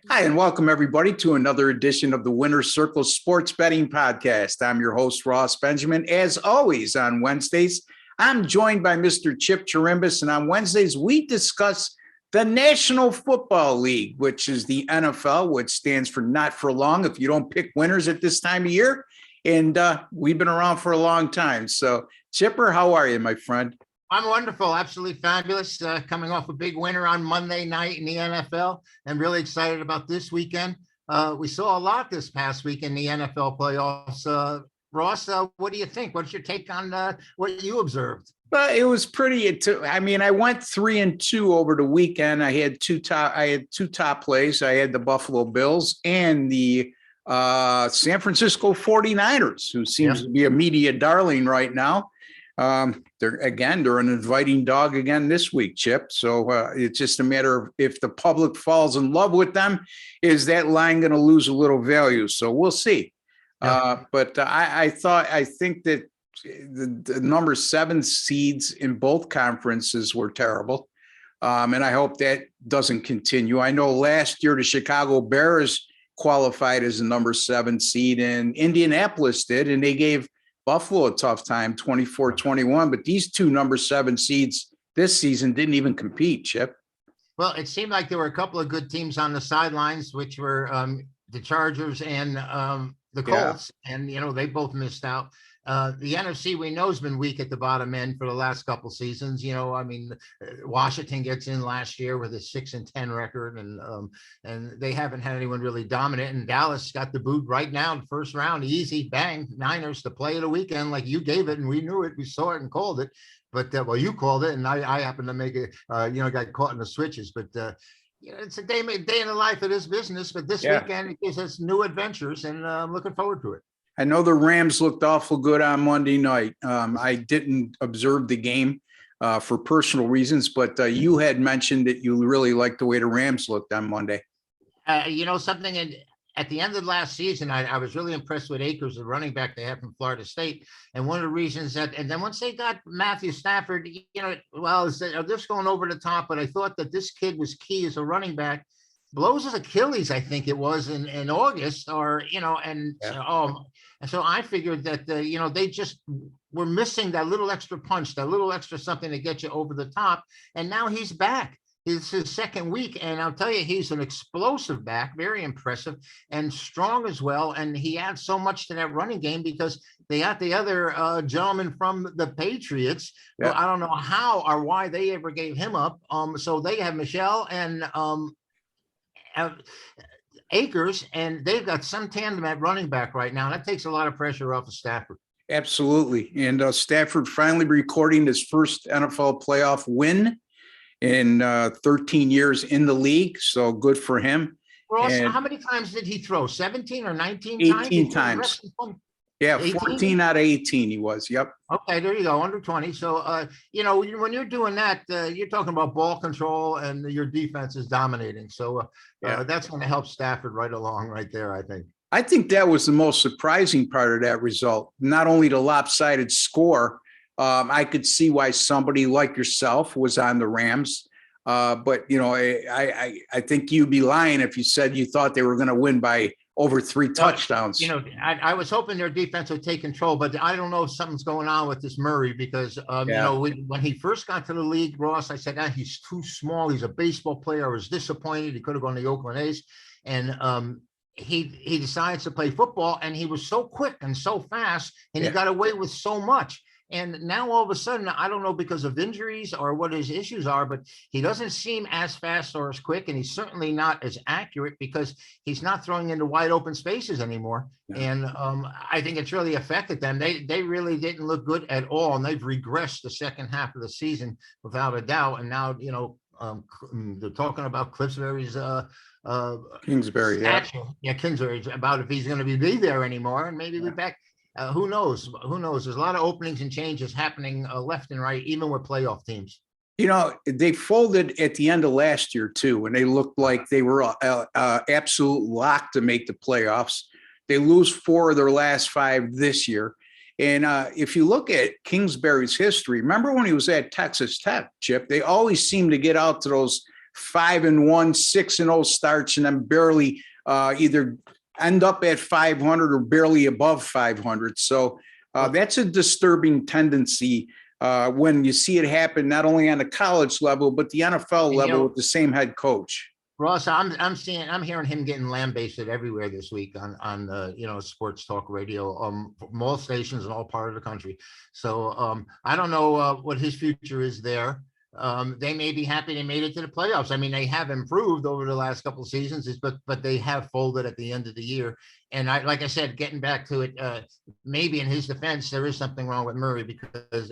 Hi, and welcome everybody to another edition of the Winner's Circle Sports Betting Podcast. I'm your host, Ross Benjamin. As always, on Wednesdays, I'm joined by Mr. Chip Chirimbus, and on Wednesdays, we discuss the National Football League, which is the NFL, which stands for not for long if you don't pick winners at this time of year. And we've been around for a long time. So, Chipper, how are you, my friend? I'm wonderful, absolutely fabulous. Coming off a big winner on Monday night in the NFL, and really excited about this weekend. We saw a lot this past week in the NFL playoffs. Ross, what do you think? What's your take on what you observed? But it was pretty. I mean, I went 3-2 over the weekend. I had two top plays. I had the Buffalo Bills and the San Francisco 49ers, who seems to be a media darling right now. They're an inviting dog again this week, Chip. So it's just a matter of if the public falls in love with them, is that line going to lose a little value? So we'll see. But I think that the number 7 seeds in both conferences were terrible. And I hope that doesn't continue. I know last year the Chicago Bears qualified as the number 7 seed, and Indianapolis did, and they gave Buffalo a tough time, 24-21, but these two number 7 seeds this season didn't even compete, Chip. Well, it seemed like there were a couple of good teams on the sidelines, which were the Chargers and the Colts, and, they both missed out. The NFC, we know, has been weak at the bottom end for the last couple seasons. Washington gets in last year with a 6-10 record, and they haven't had anyone really dominant. And Dallas got the boot right now in the first round, easy, bang, Niners to play of the weekend like you gave it, and we knew it, we saw it and called it. But you called it, and I happened to make it. Got caught in the switches, but. It's a day in the life of this business. But this weekend it gives us new adventures, and I'm looking forward to it. I know the Rams looked awful good on Monday night. I didn't observe the game for personal reasons, but you had mentioned that you really liked the way the Rams looked on Monday. Something at the end of last season, I was really impressed with Akers, the running back they had from Florida State. And one of the reasons and then once they got Matthew Stafford, they're just going over the top, but I thought that this kid was key as a running back. Blows his Achilles, I think it was in August, and so I figured that they just were missing that little extra punch, that little extra something to get you over the top. And now he's back. It's his second week, and I'll tell you, he's an explosive back, very impressive and strong as well. And he adds so much to that running game because they got the other gentleman from the Patriots. Yeah. Well, I don't know how or why they ever gave him up. So they have Michelle and Akers, and they've got some tandem at running back right now. That takes a lot of pressure off of Stafford. Absolutely. And Stafford finally recording his first NFL playoff win in 13 years in the league. So good for him. Ross, how many times did he throw? 17 or 19 times? 18 times. Yeah, 18? 14 out of 18 he was. Yep. Okay, there you go, under 20. So, when you're doing that, you're talking about ball control and your defense is dominating. So that's going to help Stafford right along right there, I think. I think that was the most surprising part of that result. Not only the lopsided score, I could see why somebody like yourself was on the Rams. But, I think you'd be lying if you said you thought they were going to win by over 3 touchdowns. I was hoping their defense would take control, but I don't know if something's going on with this Murray because, when he first got to the league, Ross, I said, he's too small. He's a baseball player. I was disappointed. He could have gone to the Oakland A's. And he decides to play football, and he was so quick and so fast, and he got away with so much. And now all of a sudden, I don't know because of injuries or what his issues are, but he doesn't seem as fast or as quick. And he's certainly not as accurate because he's not throwing into wide open spaces anymore. No. And I think it's really affected them. They really didn't look good at all. And they've regressed the second half of the season without a doubt. And now, they're talking about Kingsbury's Kingsbury, Kingsbury, about if he's going to be there anymore and maybe be back. Who knows? There's a lot of openings and changes happening left and right, even with playoff teams. They folded at the end of last year, too, and they looked like they were absolute lock to make the playoffs. They lose 4 of their last 5 this year. And if you look at Kingsbury's history, remember when he was at Texas Tech, Chip, they always seem to get out to those 5-1, 6-0 starts, and then barely either end up at 500 or barely above 500. So that's a disturbing tendency when you see it happen, not only on the college level, but the NFL level with the same head coach. Ross, I'm hearing him getting lambasted everywhere this week on sports talk radio, from all stations and all part of the country. So I don't know what his future is there. They may be happy they made it to the playoffs. I mean, they have improved over the last couple of seasons, but they have folded at the end of the year. And like I said, getting back to it, maybe in his defense, there is something wrong with Murray because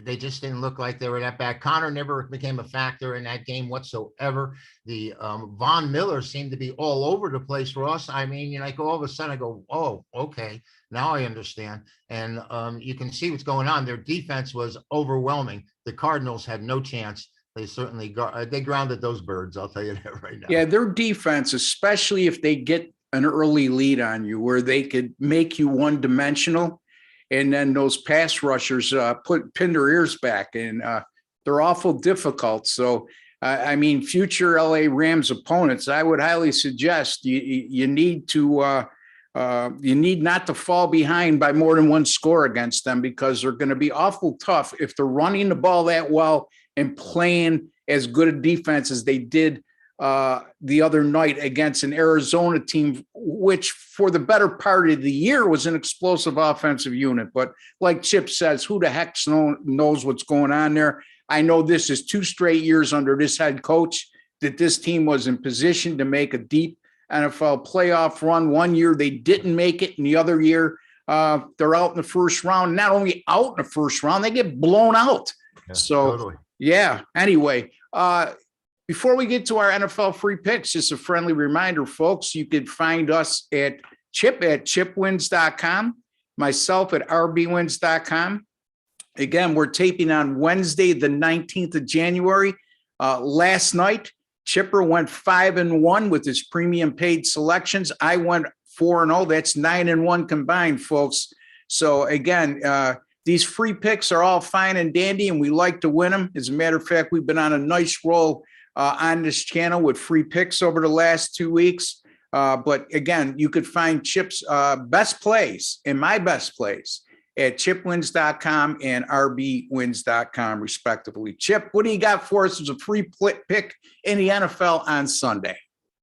they just didn't look like they were that bad. Connor never became a factor in that game whatsoever. The Von Miller seemed to be all over the place, Ross. I mean, all of a sudden I go, oh, okay, now I understand. And you can see what's going on. Their defense was overwhelming. The Cardinals had no chance. They certainly they grounded those birds. I'll tell you that right now. Yeah, their defense, especially if they get an early lead on you where they could make you one-dimensional, and then those pass rushers pin their ears back, and they're awful difficult. So, I mean, future LA Rams opponents, I would highly suggest you need not to fall behind by more than one score against them, because they're going to be awful tough if they're running the ball that well and playing as good a defense as they did the other night against an Arizona team, which for the better part of the year was an explosive offensive unit. But like Chip says, who the heck knows what's going on there? I know this is 2 straight years under this head coach that this team was in position to make a deep NFL playoff run. One year they didn't make it, and the other year they're out in the first round. Not only out in the first round, they get blown out. Yeah, so, totally. Yeah, anyway, before we get to our NFL free picks, just a friendly reminder, folks, you can find us at chipwins.com, myself at rbwins.com. Again, we're taping on Wednesday, the 19th of January. Last night, Chipper went 5-1 with his premium paid selections. I went 4-0. That's 9-1 combined, folks. So again, these free picks are all fine and dandy, and we like to win them. As a matter of fact, we've been on a nice roll on this channel with free picks over the last 2 weeks. But again, you could find Chip's best plays and my best plays at chipwins.com and rbwins.com, respectively. Chip, what do you got for us as a free pick in the NFL on Sunday?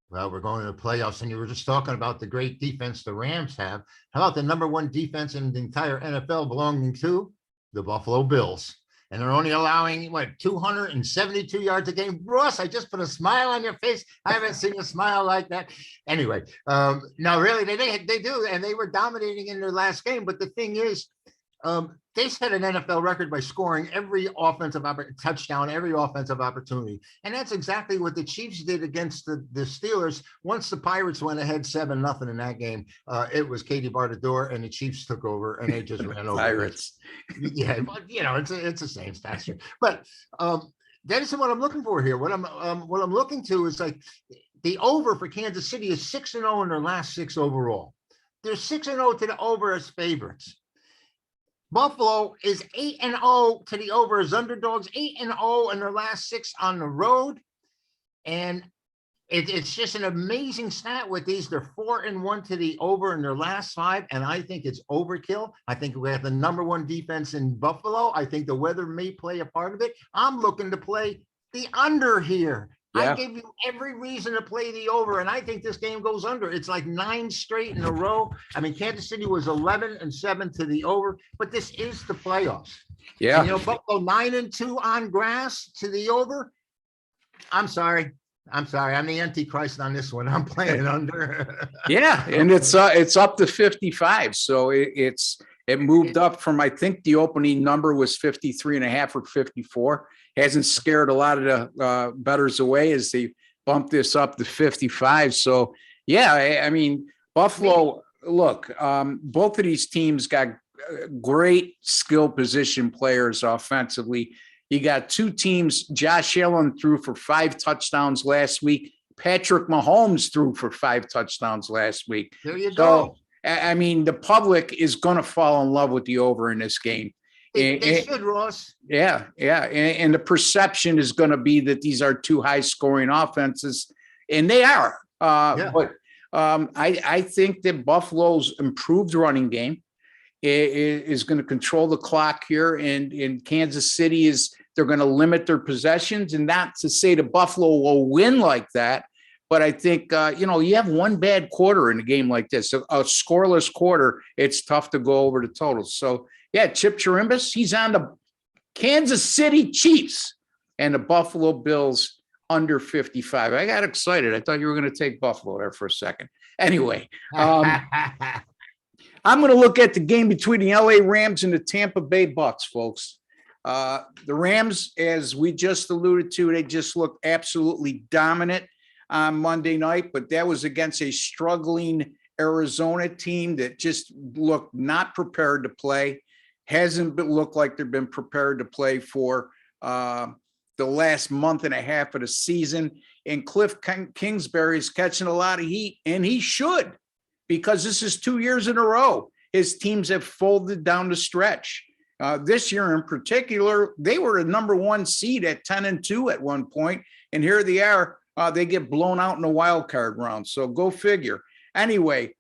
Well, we're going to the playoffs, and you were just talking about the great defense the Rams have. How about the #1 defense in the entire NFL belonging to the Buffalo Bills? And they're only allowing, 272 yards a game. Ross, I just put a smile on your face. I haven't seen a smile like that. Anyway, no, really, they do, and they were dominating in their last game. But the thing is, they set an NFL record by scoring every offensive touchdown, every offensive opportunity. And that's exactly what the Chiefs did against the Steelers. Once the Pirates went ahead 7-0 in that game, it was Katie bar the door, and the Chiefs took over, and they just ran over. Pirates. Yeah, but, it's the same stature. But that isn't what I'm looking for here. What I'm looking to is like the over for Kansas City is 6-0 in their last 6 overall. They're 6-0 to the over as favorites. Buffalo is 8-0 to the over as underdogs, 8-0 in their last 6 on the road. And it's just an amazing stat with these. They're 4-1 to the over in their last 5. And I think it's overkill. I think we have the #1 defense in Buffalo. I think the weather may play a part of it. I'm looking to play the under here. Yeah. I gave you every reason to play the over, and I think this game goes under. It's like 9 straight in a row. I mean, Kansas City was 11-7 to the over, but this is the playoffs. Yeah. And, Buffalo 9-2 on grass to the over. I'm sorry. I'm the Antichrist on this one. I'm playing under. Yeah, and it's up to 55. So it moved up from, I think the opening number was 53.5 or 54. Hasn't scared a lot of the bettors away as they bumped this up to 55. So, yeah, I mean, Buffalo, look, both of these teams got great skill position players offensively. You got 2 teams. Josh Allen threw for 5 touchdowns last week. Patrick Mahomes threw for 5 touchdowns last week. There you go. I mean, the public is going to fall in love with the over in this game. They should, Ross. Yeah. And the perception is going to be that these are two high-scoring offenses, and they are. But I think that Buffalo's improved running game is going to control the clock here, and in Kansas City they're going to limit their possessions, and not to say that Buffalo will win like that, but I think you have one bad quarter in a game like this, a scoreless quarter. It's tough to go over the totals. So yeah, Chip Chirimbus, he's on the Kansas City Chiefs and the Buffalo Bills under 55. I got excited. I thought you were going to take Buffalo there for a second. Anyway, I'm going to look at the game between the LA Rams and the Tampa Bay Bucks, folks. The Rams, as we just alluded to, they just looked absolutely dominant on Monday night, but that was against a struggling Arizona team that just looked not prepared to play. Hasn't looked like they've been prepared to play for the last month and a half of the season. And Cliff Kingsbury is catching a lot of heat, and he should, because this is 2 years in a row his teams have folded down the stretch. This year in particular, they were the number one seed at 10-2 at one point, and here they are. They get blown out in the wild card round. So go figure. Anyway,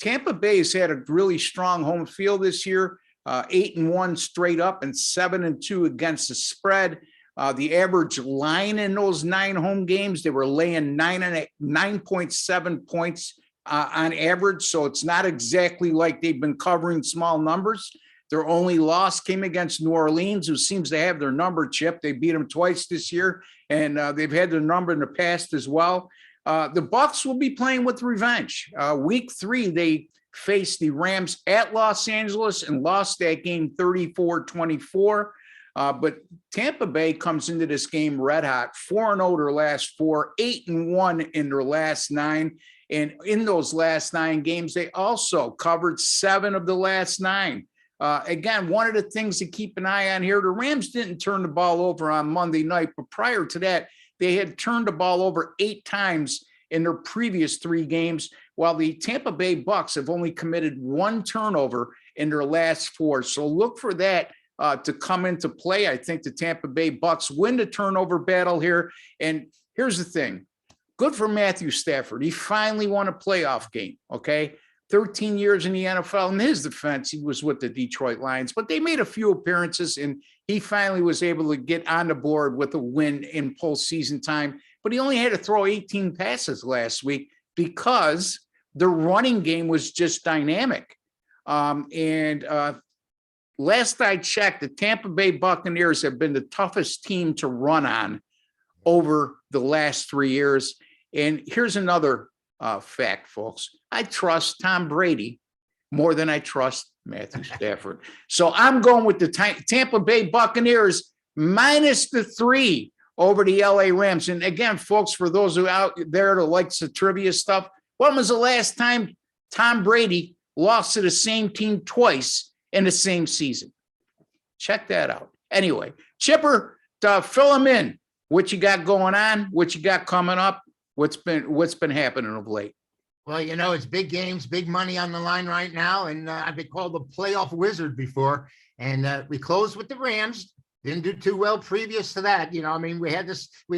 Tampa Bay's had a really strong home field this year, 8-1 straight up and 7-2 against the spread. The average line in those 9 home games, they were laying 9.7 points on average. So it's not exactly like they've been covering small numbers. Their only loss came against New Orleans, who seems to have their number, Chip. They beat them twice this year, and they've had their number in the past as well. The Bucs will be playing with revenge. Week 3, they faced the Rams at Los Angeles and lost that game 34-24. But Tampa Bay comes into this game red hot, 4-0 their last 4, 8-1 in their last 9. And in those last 9 games, they also covered 7 of the last 9. Again, one of the things to keep an eye on here, the Rams didn't turn the ball over on Monday night, but prior to that, they had turned the ball over 8 times in their previous 3 games, while the Tampa Bay Bucks have only committed 1 turnover in their last 4. So look for that to come into play. I think the Tampa Bay Bucks win the turnover battle here. And here's the thing. Good for Matthew Stafford. He finally won a playoff game, okay? 13 years in the NFL. In his defense, he was with the Detroit Lions, but they made a few appearances, and he finally was able to get on the board with a win in postseason time. But he only had to throw 18 passes last week because the running game was just dynamic. Last I checked, the Tampa Bay Buccaneers have been the toughest team to run on over the last 3 years. And here's another fact, folks. I trust Tom Brady more than I trust Matthew Stafford. So I'm going with the Tampa Bay Buccaneers minus the 3 over the LA Rams. And again, folks, for those who out there that likes the trivia stuff, when was the last time Tom Brady lost to the same team twice in the same season? Check that out. Anyway, Chipper, fill them in. What you got going on? What you got coming up? What's been happening of late? Well, it's big games, big money on the line right now. And I've been called the playoff wizard before. And we closed with the Rams. Didn't do too well previous to that. We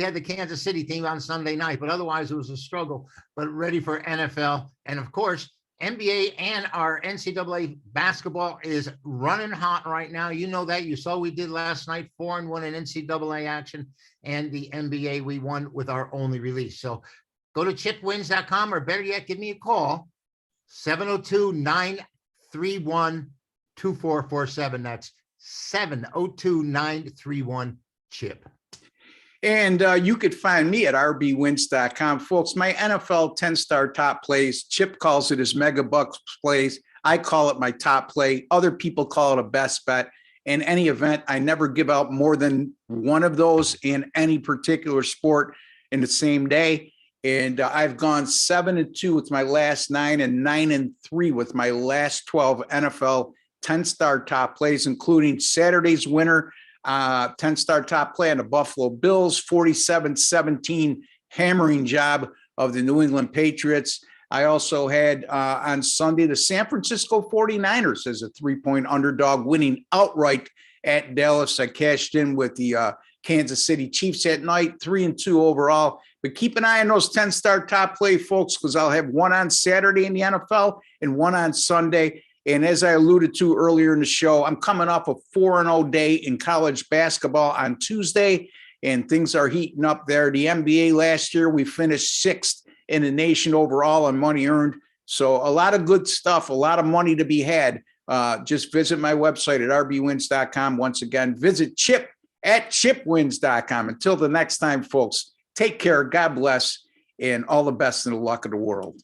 had the Kansas City team on Sunday night, but otherwise it was a struggle, but ready for NFL. And of course, NBA and our NCAA basketball is running hot right now. You know that. You saw we did last night, 4-1 in NCAA action, and the NBA we won with our only release. So go to chipwins.com, or better yet, give me a call, 702-931-2447. That's 702-931-CHIP. And you could find me at rbwins.com. Folks, my NFL 10-star top plays, Chip calls it his mega bucks plays. I call it my top play. Other people call it a best bet. In any event, I never give out more than one of those in any particular sport in the same day. And I've gone 7-2 with my last 9 and 9-3 with my last 12 NFL 10-star top plays, including Saturday's winner, 10-star top play on the Buffalo Bills, 47-17 hammering job of the New England Patriots. I also had on Sunday the San Francisco 49ers as a 3-point underdog, winning outright at Dallas. I cashed in with the Kansas City Chiefs at night, 3-2 overall. But keep an eye on those 10-star top play, folks, because I'll have one on Saturday in the NFL and one on Sunday. And as I alluded to earlier in the show, I'm coming off a 4-0 day in college basketball on Tuesday, and things are heating up there. The NBA last year, we finished 6th in the nation overall on money earned. So a lot of good stuff, a lot of money to be had. Just visit my website at rbwins.com. Once again, visit Chip at chipwins.com. Until the next time, folks, take care, God bless, and all the best in the luck of the world.